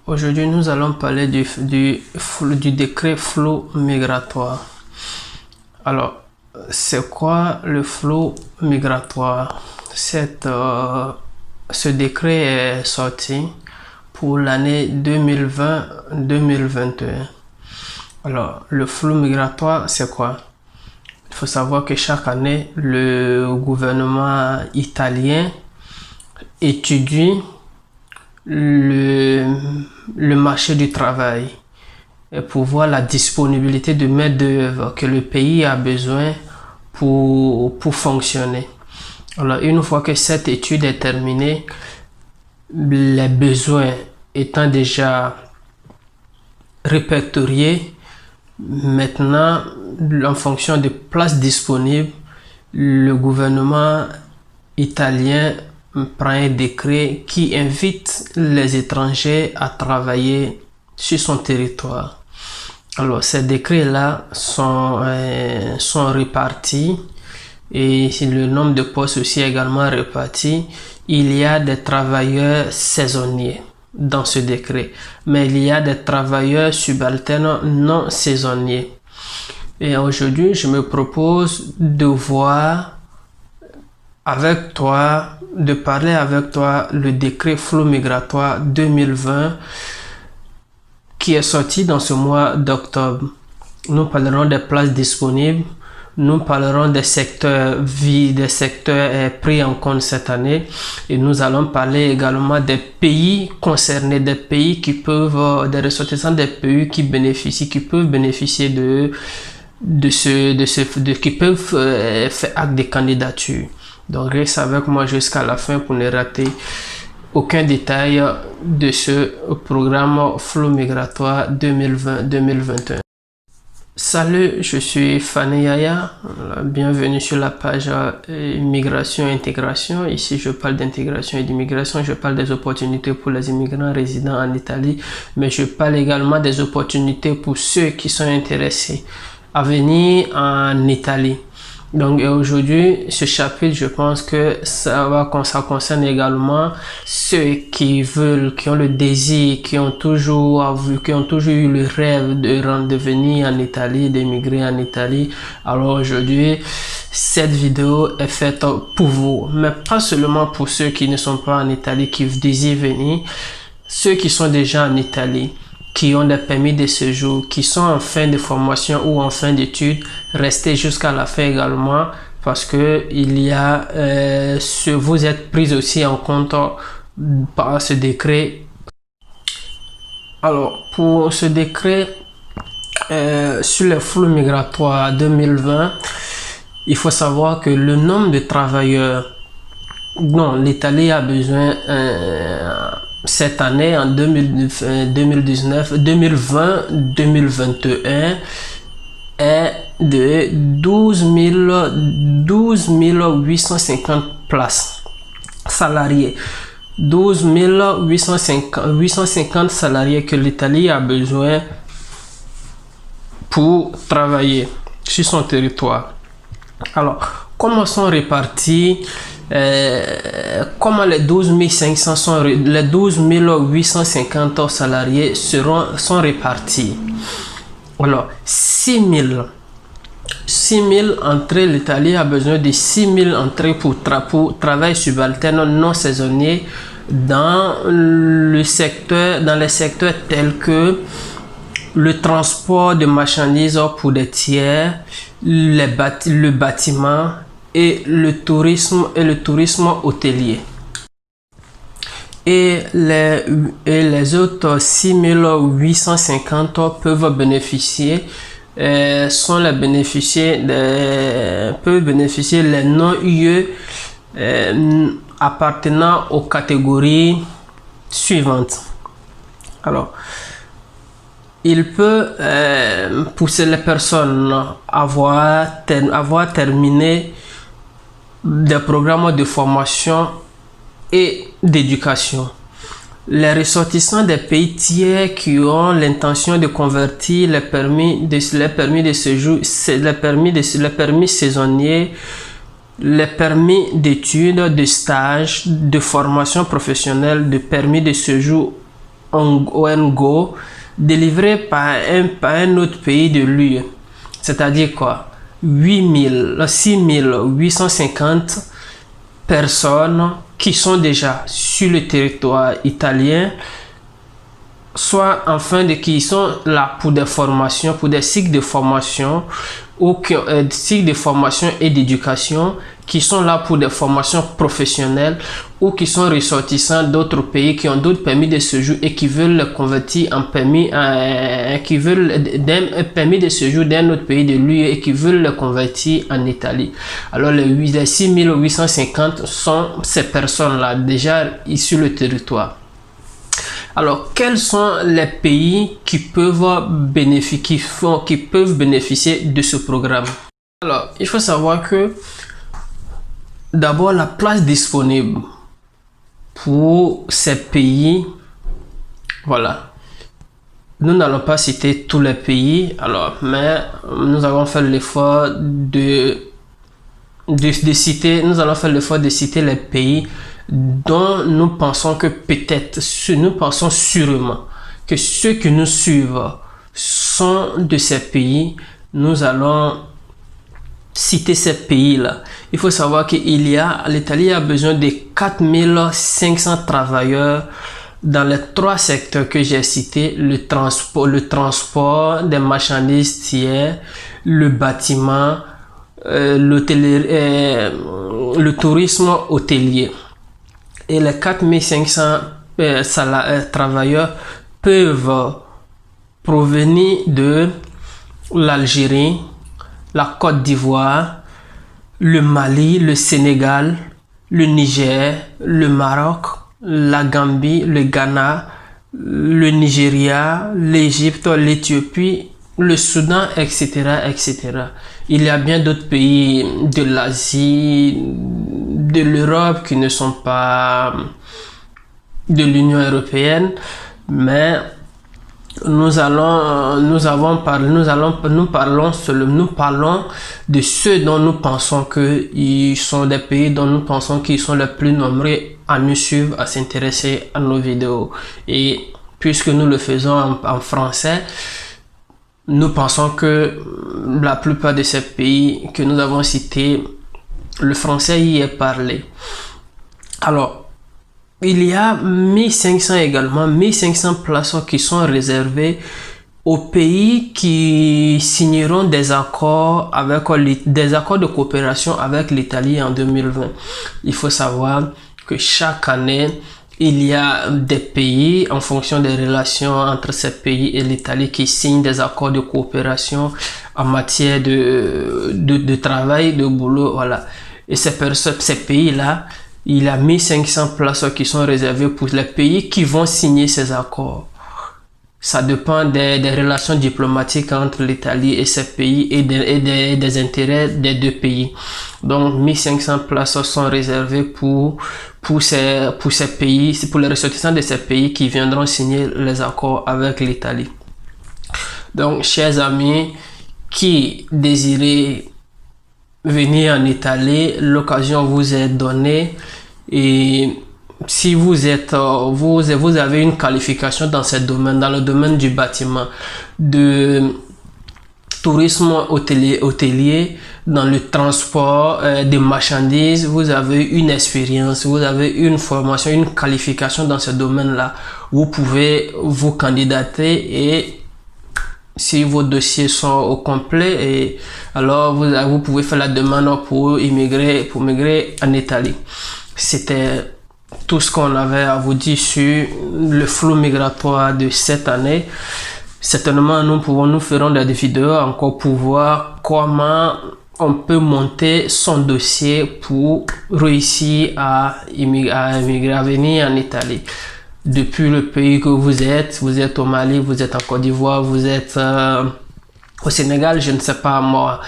Aujourd'hui, nous allons parler du décret flou migratoire. Alors, c'est quoi le flou migratoire? Ce décret est sorti pour l'année 2020-2021. Alors, le flou migratoire, c'est quoi? Il faut savoir que chaque année, le gouvernement italien étudie le marché du travail et pour voir la disponibilité de main-d'œuvre que le pays a besoin pour fonctionner. Alors, une fois que cette étude est terminée, les besoins étant déjà répertoriés, maintenant, en fonction des places disponibles, le gouvernement italien prend un décret qui invite les étrangers à travailler sur son territoire. Alors, ces décrets-là sont répartis et le nombre de postes aussi est également réparti. Il y a des travailleurs saisonniers dans ce décret, mais il y a des travailleurs subalternes non saisonniers. Et aujourd'hui, je me propose de voir avec toi, de parler avec toi le décret flou migratoire 2020 qui est sorti dans ce mois d'octobre. Nous parlerons des places disponibles, nous parlerons des secteurs pris en compte cette année et nous allons parler également des pays concernés, des pays qui peuvent, des ressortissants des pays qui peuvent bénéficier qui peuvent faire acte de candidature. Donc reste avec moi jusqu'à la fin pour ne rater aucun détail de ce programme flou migratoire 2020-2021. Salut, je suis Fane Yaya, bienvenue sur la page Immigration et Intégration. Ici je parle d'intégration et d'immigration, je parle des opportunités pour les immigrants résidant en Italie, mais je parle également des opportunités pour ceux qui sont intéressés à venir en Italie. Donc aujourd'hui, ce chapitre, je pense que ça concerne également ceux qui ont le désir, qui ont toujours eu le rêve de venir en Italie, d'émigrer en Italie. Alors aujourd'hui, cette vidéo est faite pour vous, mais pas seulement pour ceux qui ne sont pas en Italie, qui désirent venir, ceux qui sont déjà en Italie, qui ont des permis de séjour, qui sont en fin de formation ou en fin d'études, restez jusqu'à la fin également parce que vous êtes pris aussi en compte par ce décret. Alors, pour ce décret sur les flux migratoires 2020, il faut savoir que le nombre de travailleurs dont l'Italie a besoin cette année, en 2020-2021, est de 12 850 places salariés. 12 850 salariés que l'Italie a besoin pour travailler sur son territoire. Alors, comment sont répartis comment les 12 850 salariés sont répartis? Alors, 6 000 entrées, l'Italie a besoin de 6 000 entrées pour travail subalterne non saisonnier dans les secteurs tels que le transport de marchandises pour des tiers, le bâtiment et le tourisme hôtelier. Et les autres 6 850 peuvent bénéficier les non-UE appartenant aux catégories suivantes. Alors, il peut pousser les personnes à avoir terminé des programmes de formation et d'éducation. Les ressortissants des pays tiers qui ont l'intention de convertir les permis de séjour, les permis saisonniers, les permis d'études, de stage, de formation professionnelle, de permis de séjour ONGO délivré par un autre pays de l'UE. C'est-à-dire quoi? 6850 personnes qui sont déjà sur le territoire italien, soit qui sont là pour des formations, pour des cycles de formation ou cycles de formation et d'éducation, qui sont là pour des formations professionnelles ou qui sont ressortissants d'autres pays qui ont d'autres permis de séjour et qui veulent le convertir en permis, qui veulent un permis de séjour d'un autre pays de l'UE et qui veulent le convertir en Italie. Alors les 6850 sont ces personnes-là déjà issues du territoire. Alors, quels sont les pays qui peuvent bénéficier de ce programme? Alors, il faut savoir que d'abord, la place disponible pour ces pays, voilà. Nous n'allons pas citer tous les pays, alors, mais nous allons faire l'effort de citer les pays dont nous pensons que peut-être, nous pensons sûrement que ceux qui nous suivent sont de ces pays. Nous allons citer ces pays-là. Il faut savoir que l'Italie a besoin de 4500 travailleurs dans les 3 secteurs que j'ai cités: le transport des marchandises tiers, le bâtiment, le tourisme hôtelier. Et les 4500 travailleurs peuvent provenir de l'Algérie, la Côte d'Ivoire, le Mali, le Sénégal, le Niger, le Maroc, la Gambie, le Ghana, le Nigeria, l'Égypte, l'Éthiopie, le Soudan, etc., etc. Il y a bien d'autres pays de l'Asie, de l'Europe qui ne sont pas de l'Union européenne, mais nous parlons de ceux dont nous pensons qu'ils sont des pays dont nous pensons qu'ils sont les plus nombreux à nous suivre, à s'intéresser à nos vidéos. Et puisque nous le faisons en français, nous pensons que la plupart de ces pays que nous avons cités, le français y est parlé. Alors, il y a 1500 places qui sont réservées aux pays qui signeront des accords de coopération avec l'Italie en 2020. Il faut savoir que chaque année, il y a des pays, en fonction des relations entre ces pays et l'Italie, qui signent des accords de coopération en matière de travail, de boulot, voilà. Et ces pays-là, il y a 1500 places qui sont réservées pour les pays qui vont signer ces accords. Ça dépend des relations diplomatiques entre l'Italie et ces pays et des intérêts des deux pays. Donc 1500 places sont réservées pour ces pays, c'est pour les ressortissants de ces pays qui viendront signer les accords avec l'Italie. Donc, chers amis qui désirez venir en Italie, l'occasion vous est donnée. Et si vous avez une qualification dans ce domaine, dans le domaine du bâtiment, de tourisme hôtelier, dans le transport des marchandises, vous avez une expérience, vous avez une formation, une qualification dans ce domaine-là, vous pouvez vous candidater et si vos dossiers sont au complet, et alors vous pouvez faire la demande pour migrer en Italie. C'était tout ce qu'on avait à vous dire sur le flux migratoire de cette année. Certainement, nous ferons des vidéos encore pour voir comment on peut monter son dossier pour réussir à venir en Italie. Depuis le pays que vous êtes au Mali, vous êtes en Côte d'Ivoire, vous êtes au Sénégal, je ne sais pas moi.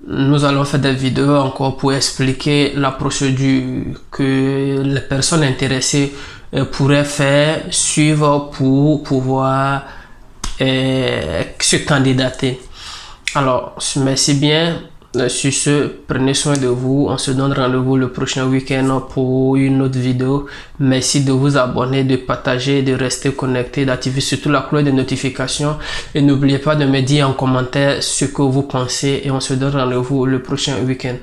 Nous allons faire des vidéos encore pour expliquer la procédure que les personnes intéressées pourraient suivre pour pouvoir se candidater. Alors, merci bien. Sur ce, prenez soin de vous. On se donne rendez-vous le prochain week-end pour une autre vidéo. Merci de vous abonner, de partager, de rester connecté, d'activer surtout la cloche de notification. Et n'oubliez pas de me dire en commentaire ce que vous pensez. Et on se donne rendez-vous le prochain week-end.